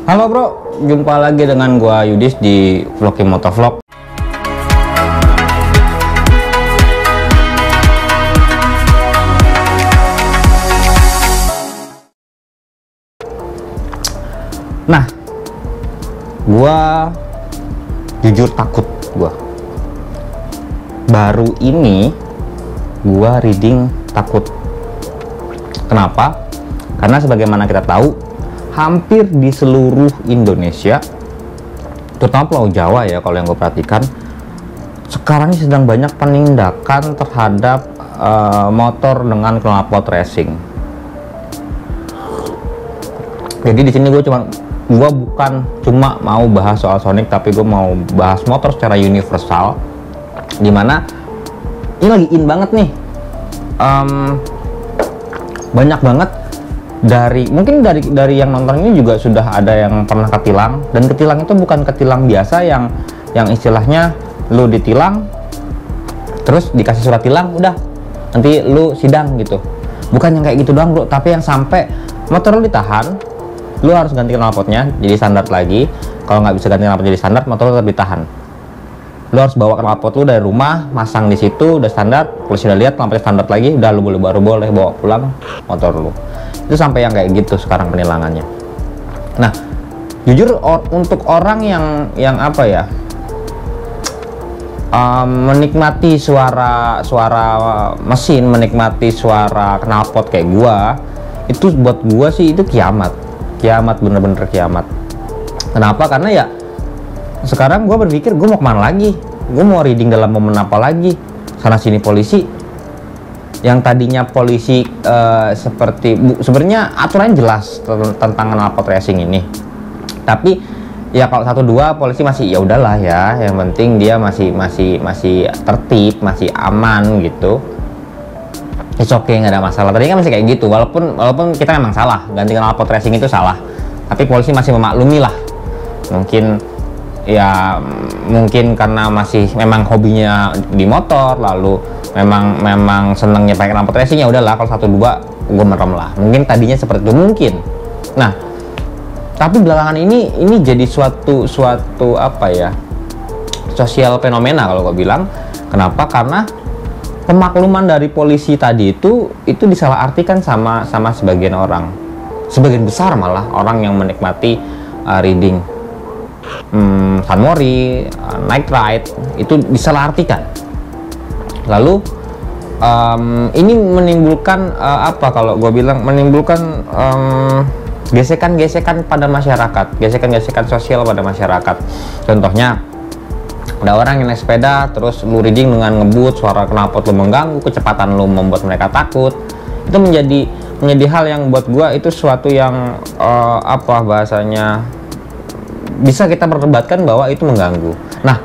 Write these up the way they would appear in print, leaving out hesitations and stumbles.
Halo bro, jumpa lagi dengan gua Yudis di Vlogging Motovlog. Nah, gua jujur takut. Baru ini gua reading takut. Kenapa? Karena sebagaimana kita tahu, hampir di seluruh Indonesia, terutama Pulau Jawa ya, kalau yang gue perhatikan, sekarang ini sedang banyak penindakan terhadap motor dengan knalpot racing. Jadi di sini gue bukan cuma mau bahas soal Sonic, tapi gue mau bahas motor secara universal, dimana ini lagi in banget nih. Banyak banget mungkin dari yang nonton ini juga sudah ada yang pernah ketilang, dan ketilang itu bukan ketilang biasa yang istilahnya lu ditilang terus dikasih surat tilang udah nanti lu sidang gitu. Bukan yang kayak gitu doang bro, tapi yang sampai motor lu ditahan, lu harus ganti knalpotnya jadi standar lagi. Kalau nggak bisa ganti knalpot jadi standar, motor lu tetap ditahan. Lu harus bawa knalpot lu dari rumah, masang di situ, udah standar, polisi udah lihat knalpotnya standar lagi, udah lu baru boleh bawa pulang motor lu. Itu sampai yang kayak gitu sekarang penilangannya. Nah, jujur untuk orang yang apa ya, menikmati suara mesin, menikmati suara knalpot kayak gua, itu buat gua sih itu kiamat, bener-bener kiamat. Kenapa? Karena ya sekarang gue berpikir, gue mau kemana lagi? Gue mau reading dalam momen apa lagi? Sana sini polisi. Yang tadinya polisi sebenarnya aturannya jelas tentang knalpot racing ini. Tapi ya kalau 1-2 polisi masih ya udahlah ya. Yang penting dia masih tertib, masih aman gitu. It's okay, nggak ada masalah. Tadinya kan masih kayak gitu. Walaupun kita memang salah, ganti knalpot racing itu salah. Tapi polisi masih memaklumi lah. Mungkin karena masih memang hobinya di motor, lalu memang senangnya pakai knalpot racing, ya udahlah kalau 1-2 gue merem lah. Mungkin tadinya seperti itu mungkin. Nah, tapi belakangan ini jadi suatu apa ya, sosial fenomena kalau gue bilang. Kenapa? Karena pemakluman dari polisi tadi itu disalahartikan sama sebagian orang, sebagian besar malah orang yang menikmati reading San Mori, night ride, itu disalahartikan. Lalu ini menimbulkan kalau gue bilang menimbulkan gesekan-gesekan pada masyarakat, gesekan-gesekan sosial pada masyarakat. Contohnya, ada orang yang naik sepeda terus lu reading dengan ngebut, suara knalpot lu mengganggu, kecepatan lu membuat mereka takut. Itu menjadi hal yang buat gue itu suatu yang bahasanya bisa kita perdebatkan bahwa itu mengganggu. Nah,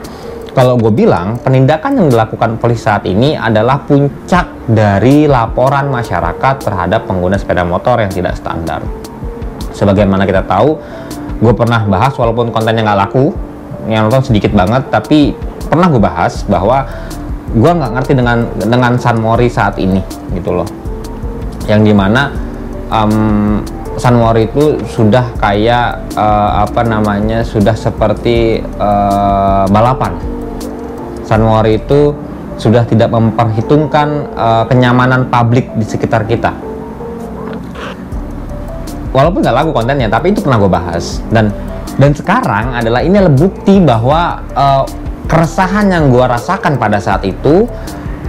kalau gue bilang penindakan yang dilakukan polisi saat ini adalah puncak dari laporan masyarakat terhadap pengguna sepeda motor yang tidak standar. Sebagaimana kita tahu, gue pernah bahas, walaupun kontennya nggak laku, yang nonton sedikit banget, tapi pernah gue bahas bahwa gue nggak ngerti dengan San Mori saat ini gitu loh, yang dimana San Mori itu sudah kayak sudah seperti balapan. San Mori itu sudah tidak memperhitungkan kenyamanan publik di sekitar kita. Walaupun nggak laku kontennya, tapi itu pernah gue bahas. Dan sekarang ini adalah bukti bahwa keresahan yang gue rasakan pada saat itu,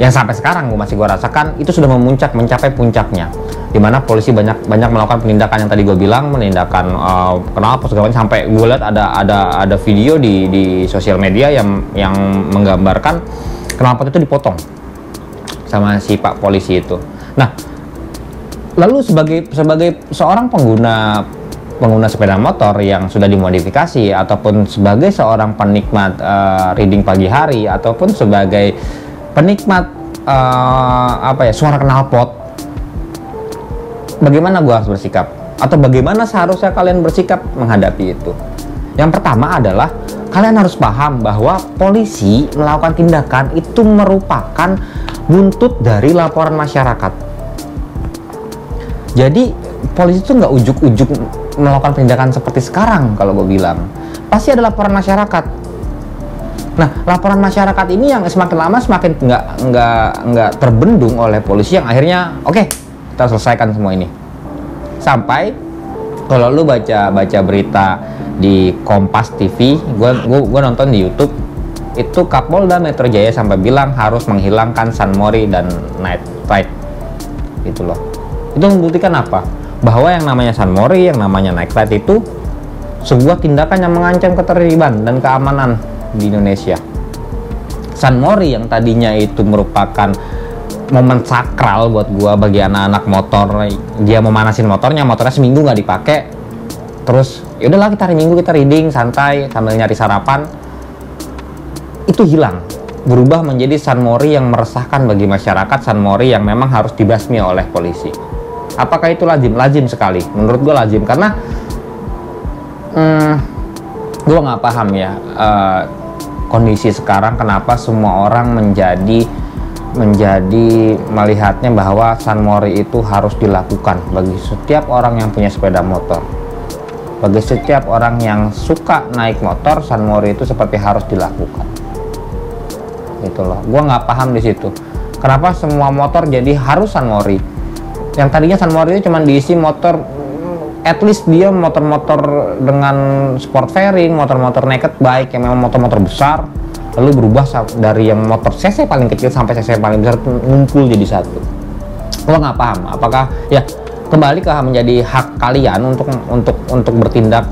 yang sampai sekarang gue rasakan, itu sudah mencapai puncaknya, dimana polisi banyak melakukan penindakan yang tadi gue bilang, penindakan knalpot segala macam. Sampai gue lihat ada video di sosial media yang menggambarkan knalpot itu dipotong sama si pak polisi itu. Nah, lalu sebagai seorang pengguna sepeda motor yang sudah dimodifikasi, ataupun sebagai seorang penikmat reading pagi hari, ataupun sebagai penikmat suara knalpot, bagaimana gue harus bersikap, atau bagaimana seharusnya kalian bersikap menghadapi itu? Yang pertama adalah kalian harus paham bahwa polisi melakukan tindakan itu merupakan buntut dari laporan masyarakat. Jadi polisi itu nggak ujuk-ujuk melakukan penindakan seperti sekarang. Kalau gue bilang pasti ada laporan masyarakat. Nah, laporan masyarakat ini yang semakin lama semakin nggak terbendung oleh polisi, yang akhirnya oke, kita selesaikan semua ini. Sampai kalau lu baca berita di Kompas TV, gue nonton di YouTube, itu Kapolda Metro Jaya sampai bilang harus menghilangkan San Mori dan Night Ride. Gitu loh. Itu membuktikan apa? Bahwa yang namanya San Mori, yang namanya Night Ride itu sebuah tindakan yang mengancam ketertiban dan keamanan di Indonesia. San Mori yang tadinya itu merupakan momen sakral buat gua bagi anak-anak motor, dia mau manasin motornya seminggu nggak dipakai, terus ya udahlah kita hari Minggu kita riding santai sambil nyari sarapan, itu hilang, berubah menjadi San Mori yang meresahkan bagi masyarakat, San Mori yang memang harus dibasmi oleh polisi. Apakah itu lazim? Lazim sekali, menurut gua lazim, karena gua nggak paham ya kondisi sekarang kenapa semua orang menjadi melihatnya bahwa San Mori itu harus dilakukan bagi setiap orang yang punya sepeda motor. Bagi setiap orang yang suka naik motor, San Mori itu seperti harus dilakukan. Gitu loh. Gua nggak paham di situ. Kenapa semua motor jadi harus San Mori? Yang tadinya San Mori itu cuma diisi motor, at least dia motor-motor dengan sport fairing, motor-motor naked bike yang memang motor-motor besar, lalu berubah dari yang motor cc paling kecil sampai cc paling besar ngumpul jadi satu. Gua nggak paham apakah ya kembali ke menjadi hak kalian untuk bertindak,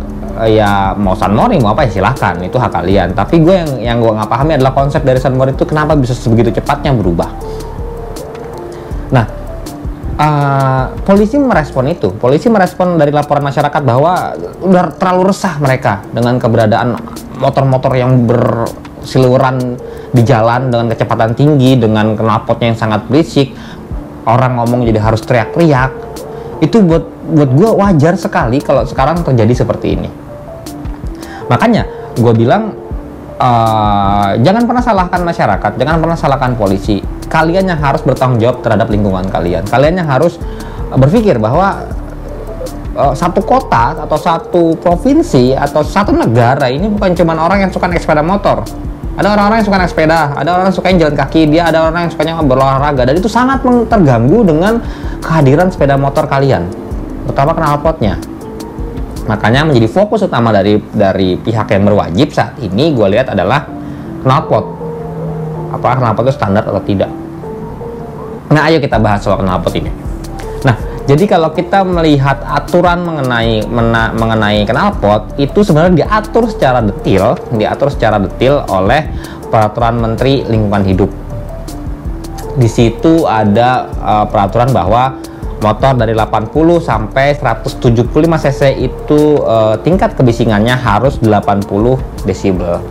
ya mau San Mori mau apa ya silahkan, itu hak kalian. Tapi gue yang gue nggak pahami adalah konsep dari San Mori itu kenapa bisa sebegitu cepatnya berubah. Nah, polisi merespon itu. Polisi merespon dari laporan masyarakat bahwa udah terlalu resah mereka dengan keberadaan motor-motor yang bersiluran di jalan dengan kecepatan tinggi, dengan knalpotnya yang sangat berisik, orang ngomong jadi harus teriak-teriak. Itu buat gue wajar sekali kalau sekarang terjadi seperti ini. Makanya gue bilang jangan pernah salahkan masyarakat, jangan pernah salahkan polisi. Kalian yang harus bertanggung jawab terhadap lingkungan kalian. Kalian yang harus berpikir bahwa satu kota atau satu provinsi atau satu negara ini bukan cuma orang yang suka naik sepeda motor. Ada orang-orang yang suka naik sepeda, ada orang yang suka jalan kaki, dia ada orang yang sukanya berolahraga, dan itu sangat terganggu dengan kehadiran sepeda motor kalian, terutama knalpotnya. Makanya menjadi fokus utama dari pihak yang berwajib saat ini gue lihat adalah knalpot. Apakah knalpot itu standar atau tidak? Nah, ayo kita bahas soal knalpot ini. Nah, jadi kalau kita melihat aturan mengenai knalpot itu sebenarnya diatur secara detail oleh Peraturan Menteri Lingkungan Hidup. Di situ ada peraturan bahwa motor dari 80 sampai 175 cc itu tingkat kebisingannya harus 80 desibel.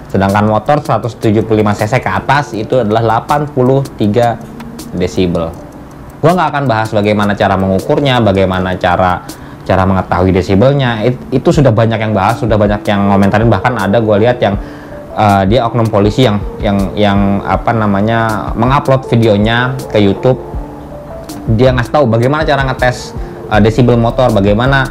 Sedangkan motor 175 cc ke atas itu adalah 83 desibel. Gua nggak akan bahas bagaimana cara mengukurnya, bagaimana cara mengetahui desibelnya. Itu sudah banyak yang bahas, sudah banyak yang ngomentarin, bahkan ada gue lihat yang dia oknum polisi yang apa namanya mengupload videonya ke YouTube. Dia ngasih tahu bagaimana cara ngetes desibel motor, bagaimana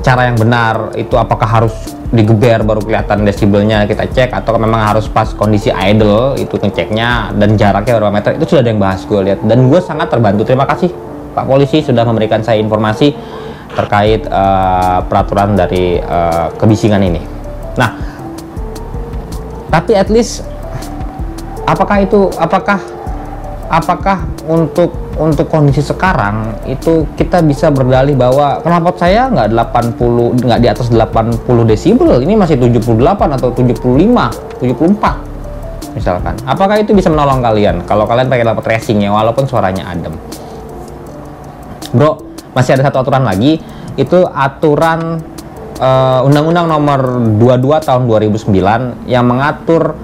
cara yang benar itu, apakah harus digeber baru kelihatan desibelnya kita cek, atau memang harus pas kondisi idle itu ngeceknya, dan jaraknya berapa meter. Itu sudah ada yang bahas gue lihat, dan gue sangat terbantu. Terima kasih Pak Polisi sudah memberikan saya informasi terkait peraturan dari kebisingan ini. Nah, tapi at least apakah untuk kondisi sekarang itu kita bisa berdalih bahwa knalpot saya nggak di atas 80 desibel, ini masih 78 atau 75, 74 misalkan. Apakah itu bisa menolong kalian kalau kalian pakai knalpot racing ya, walaupun suaranya adem? Bro, masih ada satu aturan lagi, itu aturan Undang-Undang Nomor 22 Tahun 2009 yang mengatur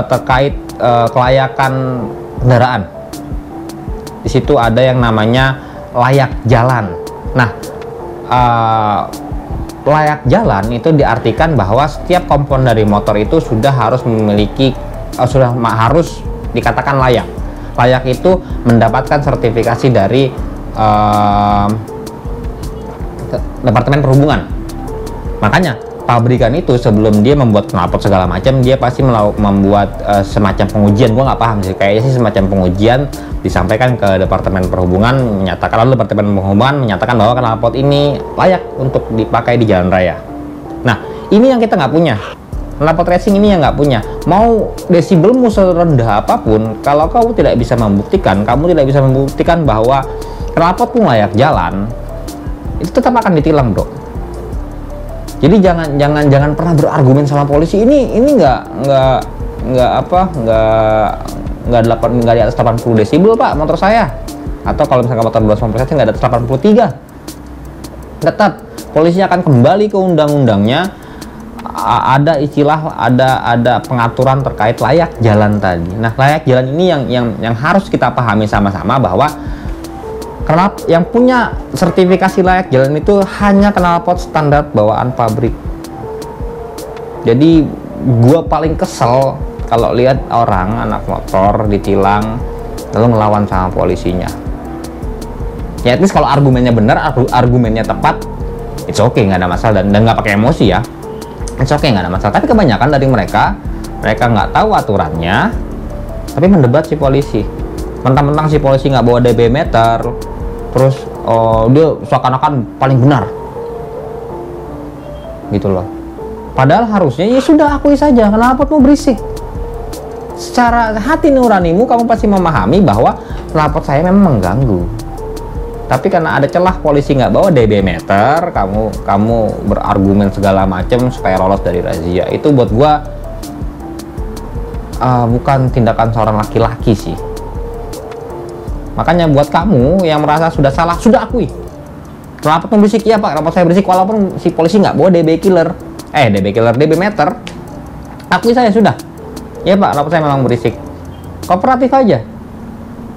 terkait kelayakan kendaraan. Di situ ada yang namanya layak jalan. Nah, layak jalan itu diartikan bahwa setiap komponen dari motor itu sudah harus memiliki harus dikatakan layak. Layak itu mendapatkan sertifikasi dari Departemen Perhubungan. Makanya pabrikan itu sebelum dia membuat knalpot segala macam, dia pasti membuat semacam pengujian. Gua nggak paham sih, kayaknya sih semacam pengujian disampaikan ke Departemen Perhubungan, menyatakan, lalu Departemen Perhubungan menyatakan bahwa knalpot ini layak untuk dipakai di jalan raya. Nah, ini yang kita nggak punya. Knalpot racing ini yang nggak punya. Mau desibelmu serendah apapun, kalau kamu tidak bisa membuktikan, bahwa knalpot pun layak jalan, itu tetap akan ditilang, bro. Jadi jangan pernah berargumen sama polisi. Ini nggak di atas 80 desibel pak motor saya, atau kalau misalkan motor 250 nggak di atas 83. Tetap polisi akan kembali ke undang-undangnya. Ada istilah, ada pengaturan terkait layak jalan tadi. Nah, layak jalan ini yang harus kita pahami sama-sama, bahwa yang punya sertifikasi layak jalan itu hanya knalpot standar bawaan pabrik. Jadi gua paling kesel kalau lihat orang anak motor ditilang lalu ngelawan sama polisinya. Ya, at least kalau argumennya benar, argumennya tepat, it's okay, nggak ada masalah, dan nggak pakai emosi ya, it's okay, nggak ada masalah. Tapi kebanyakan dari mereka nggak tahu aturannya, tapi mendebat si polisi. Mentang-mentang si polisi nggak bawa dB meter, terus dia seakan-akan paling benar gitu loh. Padahal harusnya ya sudah, akui saja knalpotmu berisik. Secara hati nuranimu kamu pasti memahami bahwa knalpot saya memang mengganggu, tapi karena ada celah polisi nggak bawa dB meter, kamu berargumen segala macam supaya lolos dari razia. Itu buat gua bukan tindakan seorang laki-laki sih. Makanya buat kamu yang merasa sudah salah, sudah akui. Knalpot berisik, ya pak, knalpot saya berisik, walaupun si polisi nggak bawa dB meter, akui saya sudah. Ya pak, knalpot saya memang berisik. Kooperatif aja.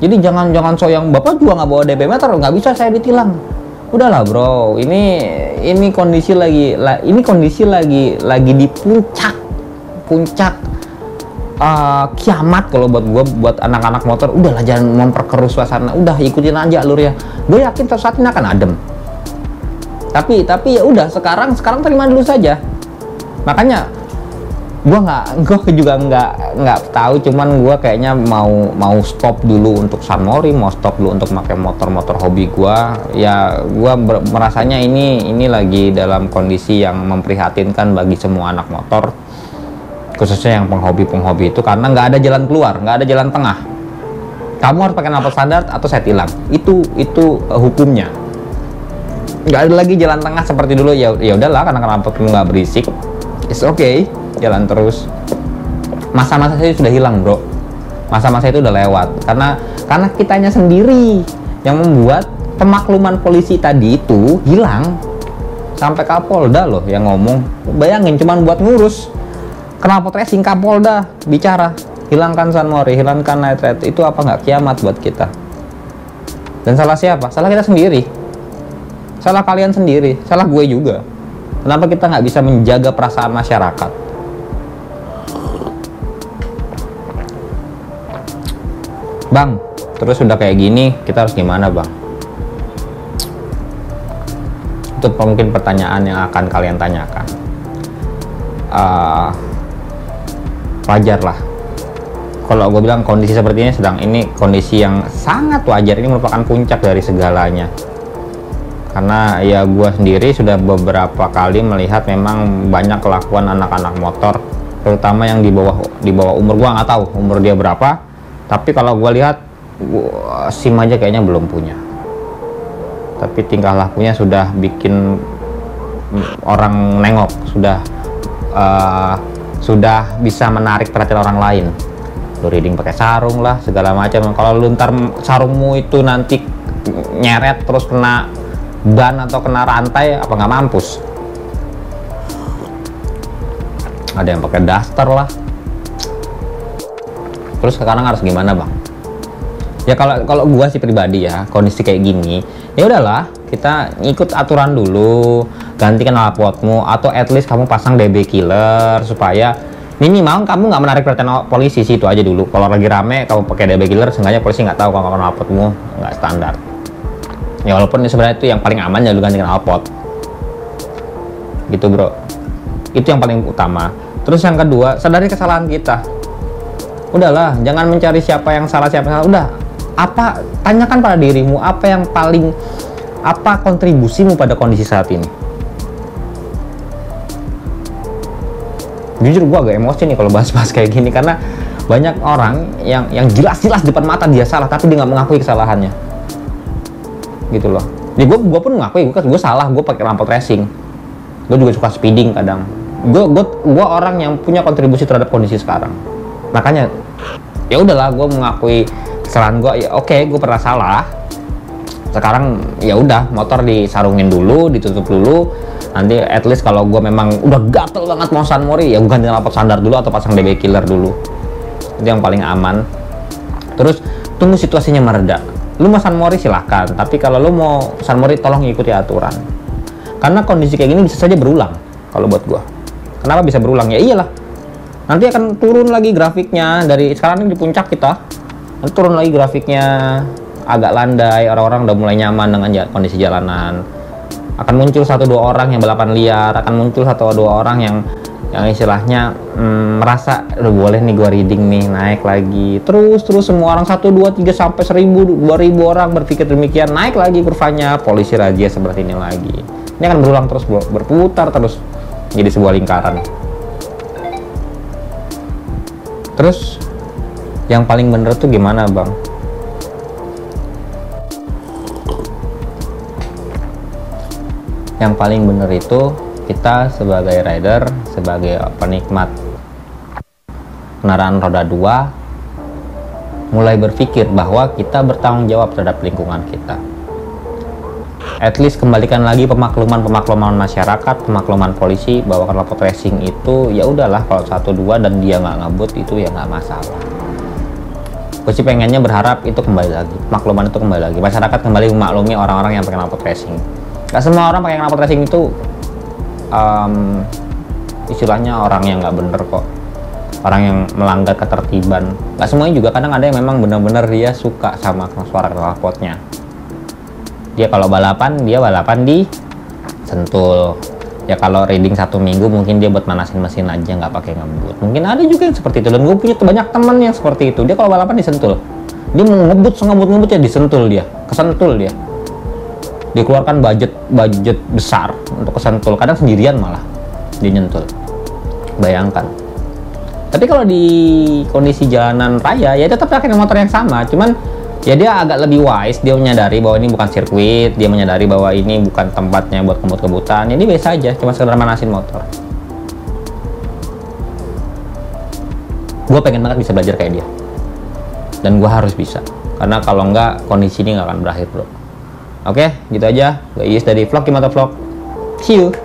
Jadi jangan so yang bapak juga nggak bawa dB meter, nggak bisa saya ditilang. Udahlah bro, ini kondisi lagi di puncak kiamat kalau buat gue, buat anak-anak motor. Udahlah, jangan memperkeruh suasana, udah ikutin aja alurnya. Gue yakin saat ini akan adem. Tapi ya udah, sekarang terima dulu saja. Makanya gue juga nggak tahu, cuman gue kayaknya mau stop dulu untuk San Mori, mau stop dulu untuk pakai motor hobi gue. Ya gue merasanya ini lagi dalam kondisi yang memprihatinkan bagi semua anak motor, khususnya yang penghobi itu, karena nggak ada jalan keluar, nggak ada jalan tengah. Kamu harus pakai knalpot standar atau saya tilang. Itu hukumnya. Nggak ada lagi jalan tengah seperti dulu. Ya udahlah, karena knalpotmu nggak berisik, it's okay, jalan terus. Masa-masa itu sudah hilang bro. Masa-masa itu udah lewat, karena kitanya sendiri yang membuat pemakluman polisi tadi itu hilang. Sampai Kapolda loh yang ngomong. Bayangin, cuman buat ngurus knalpot racing, Kapolda bicara hilangkan San Mori, hilangkan night rate. Itu apa nggak kiamat buat kita? Dan salah siapa? Salah kita sendiri, salah kalian sendiri, salah gue juga. Kenapa kita nggak bisa menjaga perasaan masyarakat? Bang, terus udah kayak gini, kita harus gimana bang? Itu mungkin pertanyaan yang akan kalian tanyakan. Wajar lah kalau gue bilang kondisi seperti ini kondisi yang sangat wajar. Ini merupakan puncak dari segalanya, karena ya gue sendiri sudah beberapa kali melihat memang banyak kelakuan anak-anak motor, terutama yang di bawah umur. Gue nggak tahu umur dia berapa, tapi kalau gue lihat SIM aja kayaknya belum punya, tapi tingkah lakunya sudah bikin orang nengok, sudah bisa menarik perhatian orang lain. Lu reading pakai sarung lah segala macam. Kalau lu ntar sarungmu itu nanti nyeret terus kena ban atau kena rantai, apa nggak mampus? Ada yang pakai daster lah. Terus sekarang harus gimana bang? Ya kalau gua sih pribadi ya, kondisi kayak gini, ya udahlah, kita ikut aturan dulu, gantikan knalpotmu, atau at least kamu pasang DB killer supaya minimal kamu nggak menarik perhatian polisi sih. Itu aja dulu. Kalau lagi rame kamu pakai DB killer, seenggaknya polisi nggak tahu kalau knalpotmu nggak standar. Ya walaupun sebenarnya itu yang paling aman ya lu ganti knalpot. gitu bro. Itu yang paling utama. Terus yang kedua, sadari kesalahan kita. Udahlah, jangan mencari siapa yang salah, siapa yang salah. Udah, tanyakan pada dirimu apa kontribusimu pada kondisi saat ini. Jujur gue agak emosi nih kalau bahas-bahas kayak gini, karena banyak orang yang jelas-jelas depan mata dia salah, tapi dia nggak mengakui kesalahannya, gitu loh. Jadi gue pun mengakui gue salah, gue pakai lampu racing, gue juga suka speeding kadang. Gue orang yang punya kontribusi terhadap kondisi sekarang. Makanya ya udahlah, gue mengakui kesalahan gue. Ya oke, gue pernah salah. Sekarang ya udah, motor disarungin dulu, ditutup dulu. Nanti at least kalau gue memang udah gatel banget mau sunmori, ya gue ganti lampu sandar dulu atau pasang DB killer dulu. Itu yang paling aman. Terus tunggu situasinya mereda. Lu mau sunmori silahkan, tapi kalau lu mau sunmori tolong ikuti aturan. Karena kondisi kayak gini bisa saja berulang kalau buat gue. Kenapa bisa berulang? Ya iyalah, nanti akan turun lagi grafiknya. Dari sekarang ini di puncak kita, nanti turun lagi grafiknya, agak landai, orang-orang udah mulai nyaman dengan kondisi jalanan. Akan muncul 1-2 orang yang balapan liar, akan muncul 1-2 orang yang istilahnya merasa udah boleh nih gua reading nih, naik lagi. Terus semua orang 1, 2, 3 sampai 1000, 2000 orang berpikir demikian, naik lagi kurvanya, polisi razia seperti ini lagi. Ini akan berulang terus, berputar terus jadi sebuah lingkaran. Terus yang paling bener tuh gimana, Bang? Yang paling bener itu kita sebagai rider, sebagai penikmat kendaraan roda 2, mulai berpikir bahwa kita bertanggung jawab terhadap lingkungan kita. At least kembalikan lagi pemakluman masyarakat, pemakluman polisi bahwa knalpot racing itu ya udahlah, kalau 1-2 dan dia nggak ngebut itu ya nggak masalah. Gue sih pengennya berharap itu kembali lagi, pemakluman itu kembali lagi, masyarakat kembali memaklumi orang-orang yang pakai knalpot racing. Gak semua orang pakai knalpot racing itu istilahnya orang yang nggak bener kok, orang yang melanggar ketertiban. Gak semuanya juga, kadang ada yang memang benar-benar dia suka sama suara knalpotnya. Dia kalau balapan, dia balapan di Sentul. Ya kalau reading 1 minggu mungkin dia buat manasin mesin aja, nggak pakai ngebut. Mungkin ada juga yang seperti itu, dan gue punya banyak teman yang seperti itu. Dia kalau balapan di Sentul, dia mau ngebut ya di Sentul, dia kesentul, dia dikeluarkan budget besar untuk kesentul, kadang sendirian malah dia nyentul. Bayangkan. Tapi kalau di kondisi jalanan raya ya tetap pakai motor yang sama, cuman ya dia agak lebih wise, dia menyadari bahwa ini bukan sirkuit, dia menyadari bahwa ini bukan tempatnya buat kebut-kebutan. Jadi biasa aja, cuma sekedar manasin motor. Gue pengen banget bisa belajar kayak dia, dan gue harus bisa, karena kalau enggak kondisi ini nggak akan berakhir bro. Oke, gitu aja. Gue Iis dari Vlog Gimana Vlog. See you.